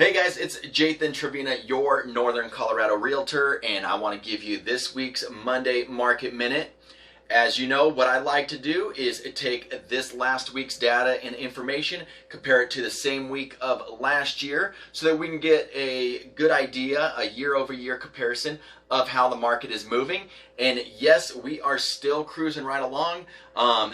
Hey guys, it's Jathan Trevina, your Northern Colorado Realtor, and I want to give you this week's Monday Market Minute. As you know, what I like to do is take this last week's data and information, compare it to the same week of last year, so that we can get a good idea, a year-over-year comparison of how the market is moving. And yes, we are still cruising right along.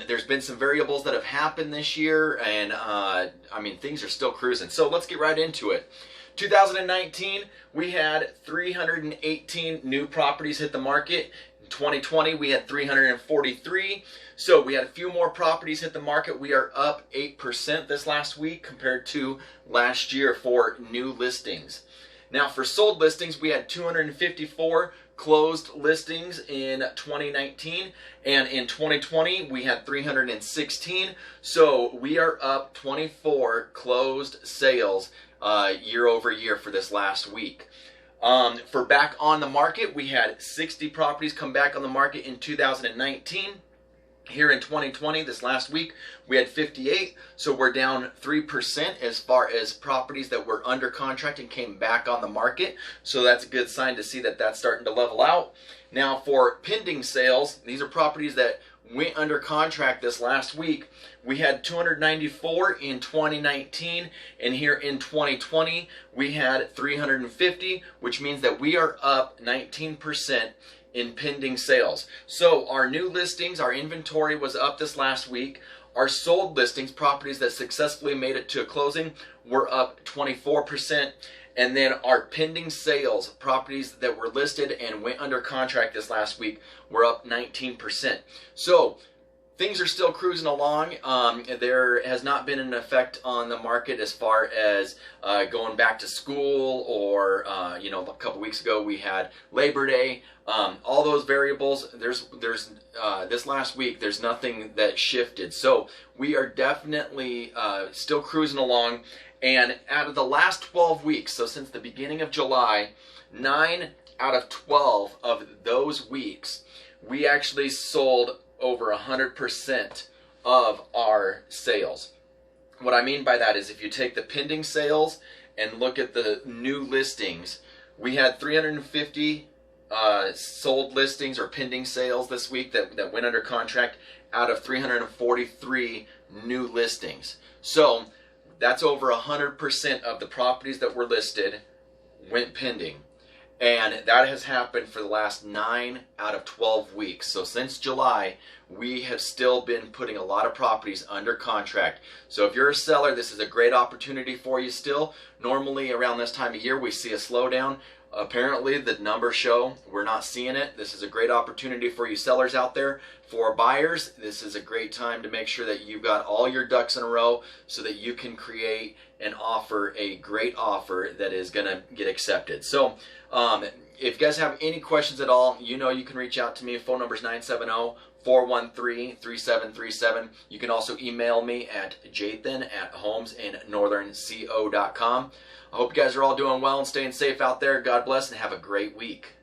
There's been some variables that have happened this year, and I mean, things are still cruising. So let's get right into it. 2019, we had 318 new properties hit the market. In 2020, we had 343. So we had a few more properties hit the market. We are up 8% this last week compared to last year for new listings. Now for sold listings, we had 254 closed listings in 2019, and in 2020 we had 316. So we are up 24 closed sales year over year for this last week. For back on the market, we had 60 properties come back on the market in 2019. Here in 2020, this last week, we had 58, so we're down 3% as far as properties that were under contract and came back on the market. So that's a good sign to see that that's starting to level out. Now for pending sales, these are properties that went under contract this last week. We had 294 in 2019, and here in 2020, we had 350, which means that we are up 19% in pending sales. So our new listings, our inventory was up this last week. Our sold listings, properties that successfully made it to a closing, were up 24%. And then our pending sales, properties that were listed and went under contract this last week, were up 19%. So things are still cruising along. There has not been an effect on the market as far as going back to school or, you know, a couple weeks ago we had Labor Day. All those variables, there's this last week, there's nothing that shifted. So we are definitely still cruising along. And out of the last 12 weeks, so since the beginning of July, 9 out of 12 of those weeks, we actually sold over 100% of our sales. What I mean by that is if you take the pending sales and look at the new listings, we had 350 sold listings or pending sales this week that went under contract out of 343 new listings. So that's over 100% of the properties that were listed went pending. And that has happened for the last 9 out of 12 weeks. So since July, we have still been putting a lot of properties under contract. So if you're a seller, this is a great opportunity for you still. Normally around this time of year, we see a slowdown. Apparently the numbers show we're not seeing it. This is a great opportunity for you sellers out there. For buyers, this is a great time to make sure that you've got all your ducks in a row so that you can create and offer a great offer that is going to get accepted. So if you guys have any questions at all, you know you can reach out to me. Phone number is 970-413-3737. You can also email me at jathan@homesandnorthernco.com. I hope you guys are all doing well and staying safe out there. God bless and have a great week.